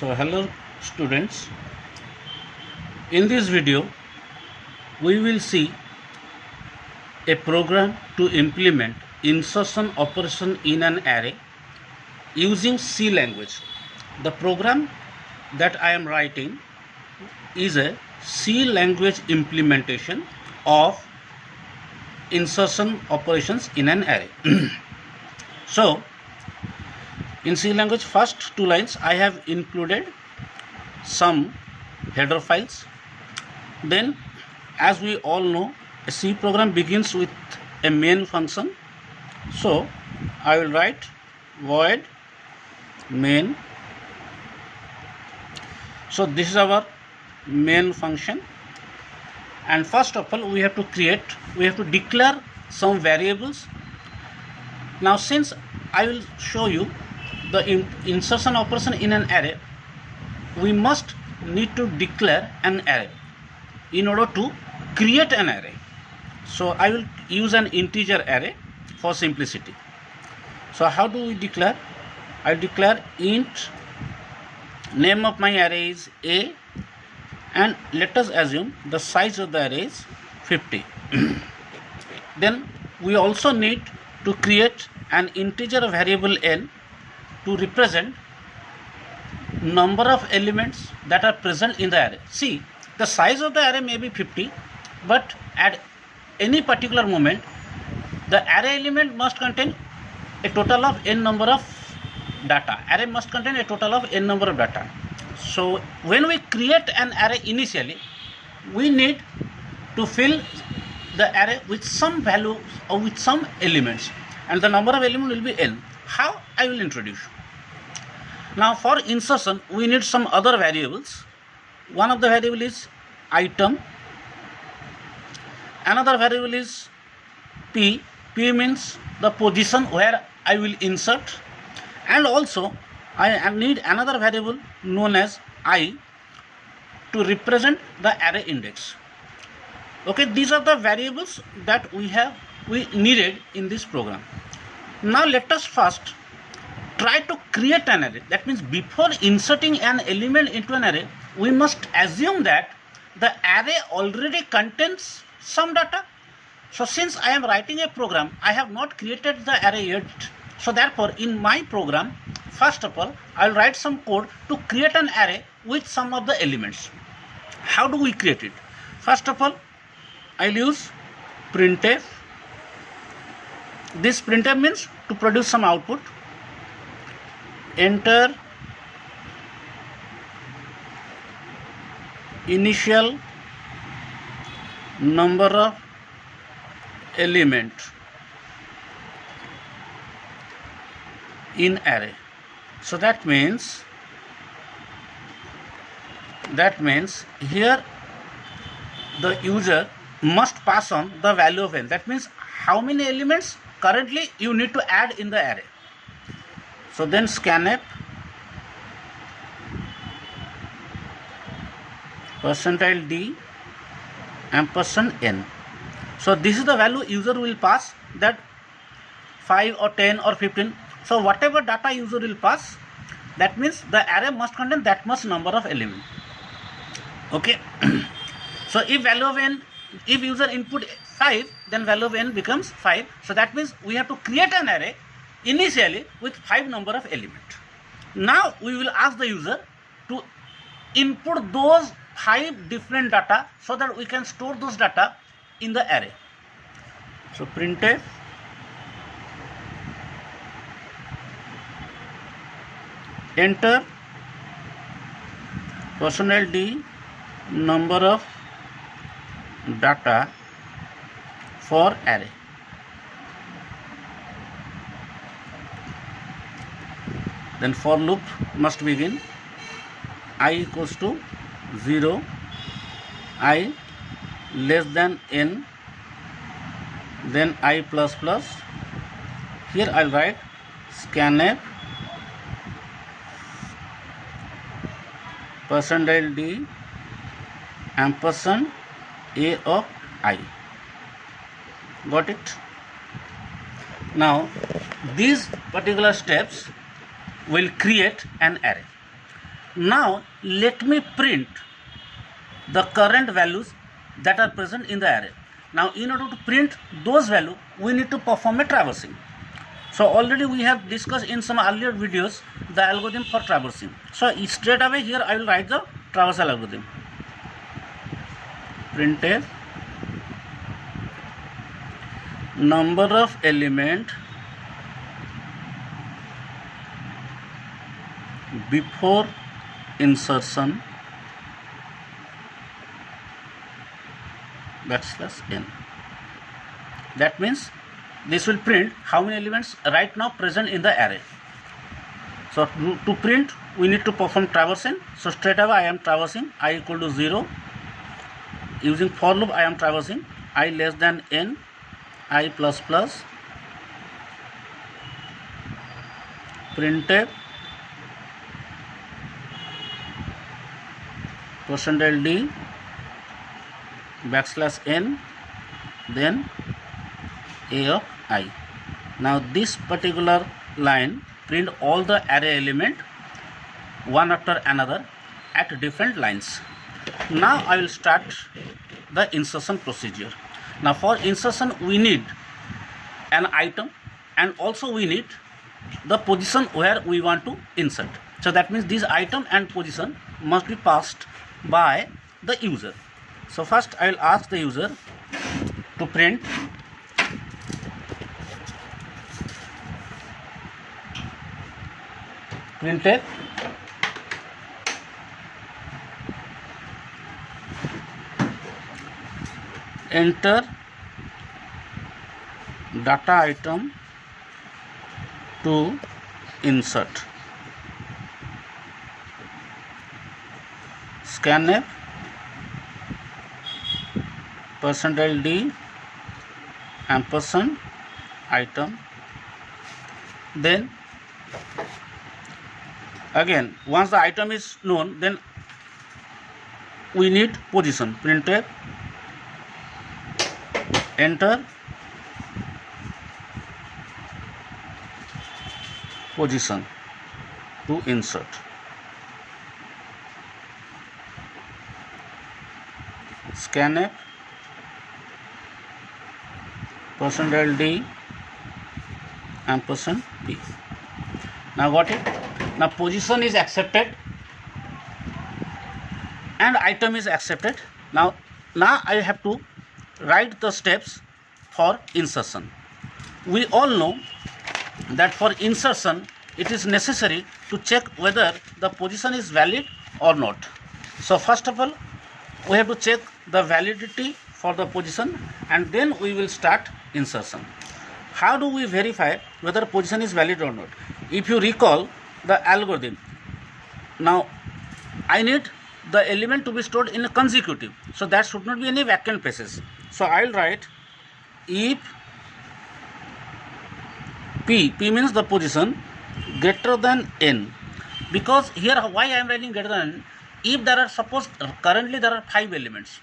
So hello students, in this video we will see a program to implement insertion operation in an array using C language. The program that I am writing is a C language implementation of insertion operations in an array. So in C language, first two lines I have included some header files. Then, as we all know, a C program begins with a main function. So I will write void main. So this is our main function, and first of all we have to declare some variables. Now since I will show you the insertion operation in an array, we must need to declare an array in order to create an array. So I will use an integer array for simplicity. So how do we declare? I declare int name of my array is A, and let us assume the size of the array is 50. Then we also need to create an integer variable n to represent number of elements that are present in the array. See, the size of the array may be 50, but at any particular moment the array element must contain a total of n number of data. Array must contain a total of n number of data. So when we create an array initially, we need to fill the array with some value or with some elements, and the number of elements will be n. How? I will introduce. Now for insertion we need some other variables. One of the variable is item, another variable is p. P means the position where I will insert, and also I need another variable known as I to represent the array index. Okay, these are the variables that we needed in this program. Now let us first try to create an array. That means before inserting an element into an array, we must assume that the array already contains some data. So since I am writing a program, I have not created the array yet. So therefore in my program, first of all I will write some code to create an array with some of the elements. How do we create it? First of all I will use printf. This printf means to produce some output. Enter initial number of element in array. So that means here the user must pass on the value of n. That means how many elements currently you need to add in the array. So then scanf %d %n. So this is the value user will pass, that 5 or 10 or 15. So whatever data user will pass, that means the array must contain that much number of elements. Okay. So if user input 5, then value of n becomes 5. So that means we have to create an array initially with 5 number of elements. Now we will ask the user to input those 5 different data so that we can store those data in the array. So printf enter %d number of data for array. Then for loop must begin. I equals to 0, I less than n, then I plus plus. Here I will write scanf %d ampersand a of I. Got it? Now these particular steps will create an array. Now let me print the current values that are present in the array. Now in order to print those values, we need to perform a traversing. So already we have discussed in some earlier videos the algorithm for traversing. So straight away here I will write the traversal algorithm. Printf number of element before insertion \n. That means this will print how many elements right now present in the array. So to print we need to perform traversing. So straight away I am traversing I equal to 0. Using for loop I am traversing I less than n, I plus plus, printf %d \n, then a of I. Now this particular line print all the array element one after another at different lines. Now I will start the insertion procedure. Now for insertion we need an item and also we need the position where we want to insert. So that means this item and position must be passed by the user. So first I will ask the user to print printf enter data item to insert, scanf %d ampersand item. Then again once the item is known, then we need position. Printf enter position to insert, scanf %d ampersand p. Now got it. Now position is accepted and item is accepted. Now I have to write the steps for insertion. We all know that for insertion it is necessary to check whether the position is valid or not. So first of all we have to check the validity for the position and then we will start insertion. How do we verify whether position is valid or not? If you recall the algorithm, now I need the element to be stored in a consecutive, so that should not be any vacant places. So I will write if p means the position greater than n, because here why I am writing greater than n, if there are suppose currently there are 5 elements,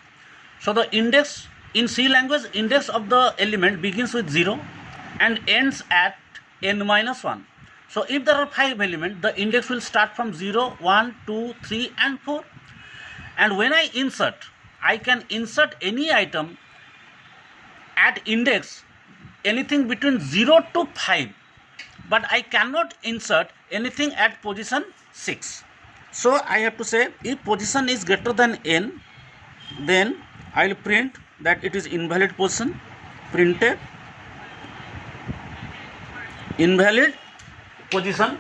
so the index in C language index of the element begins with 0 and ends at n minus 1. So if there are 5 elements, the index will start from 0, 1, 2, 3 and 4. And when I insert, I can insert any item at index anything between 0 to 5, but I cannot insert anything at position 6. So I have to say if position is greater than n, then I will print that it is invalid position. Printf invalid position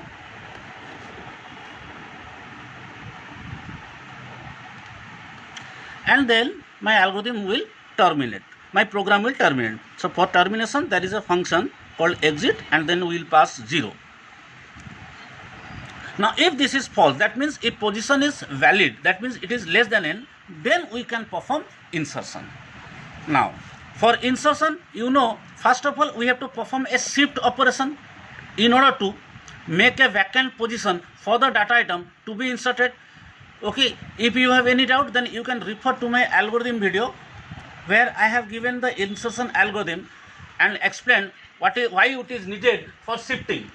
and then my algorithm will terminate, my program will terminate. So for termination there is a function called exit and then we will pass 0. Now if this is false, that means if position is valid, that means it is less than n, then we can perform insertion. Now for insertion, you know, first of all we have to perform a shift operation in order to make a vacant position for the data item to be inserted. Okay, if you have any doubt, then you can refer to my algorithm video where I have given the insertion algorithm and explained why it is needed for shifting.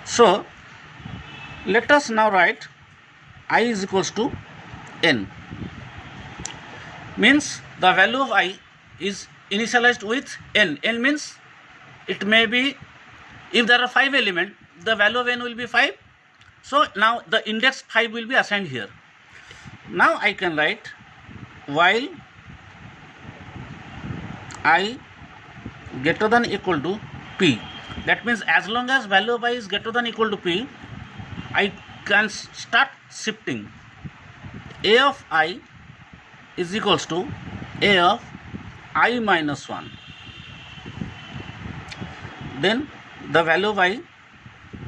So Let us now write I is equals to n, means the value of I is initialized with n. N means it may be, if there are 5 elements, the value of n will be 5. So now the index 5 will be assigned here. Now I can write while I greater than equal to p. That means as long as value of I is greater than equal to p, I can start shifting. A of I is equals to A of I minus 1. Then the value of I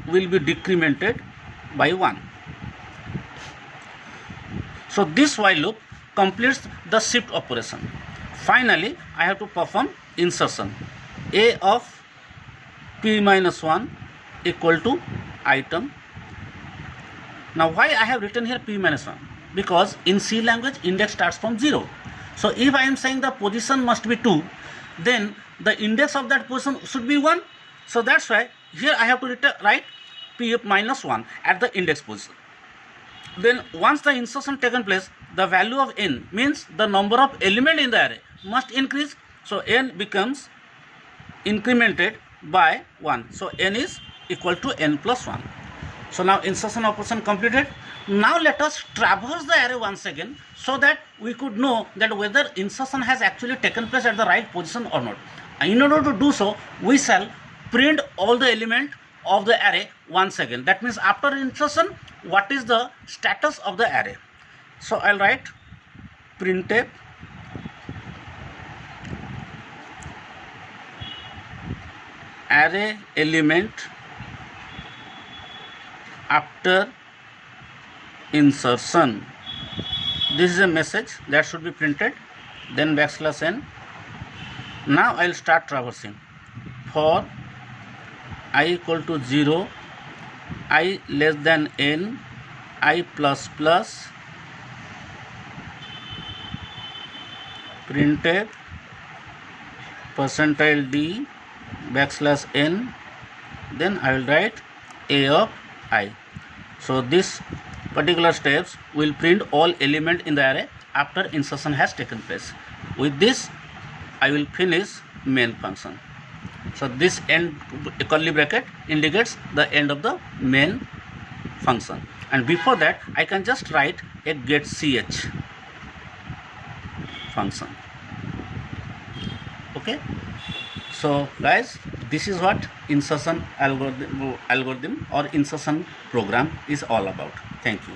will be decremented by 1. So this while loop completes the shift operation. Finally, I have to perform insertion. A of p minus 1 equal to item. Now why I have written here p minus 1? Because in C language index starts from 0. So if I am saying the position must be 2, then the index of that position should be 1. So that's why here I have to write p minus 1 at the index position. Then once the insertion taken place, the value of n, means the number of element in the array, must increase. So n becomes incremented by 1. So n is equal to n plus 1. So now insertion operation completed. Now let us traverse the array once again, so that we could know that whether insertion has actually taken place at the right position or not. And in order to do so, we shall print all the element of the array once again. That means after insertion, what is the status of the array. So I'll write printf array element after insertion. This is a message that should be printed. Then backslash n. Now I'll start traversing. For I equal to 0, I less than n, I plus plus, printf percentile d backslash n, then I will write a of I. So this particular steps will print all element in the array after insertion has taken place. With this I will finish main function. So this end curly bracket indicates the end of the main function, and before that I can just write a getch function. Okay, so guys, this is what insertion algorithm or insertion program is all about. Thank you.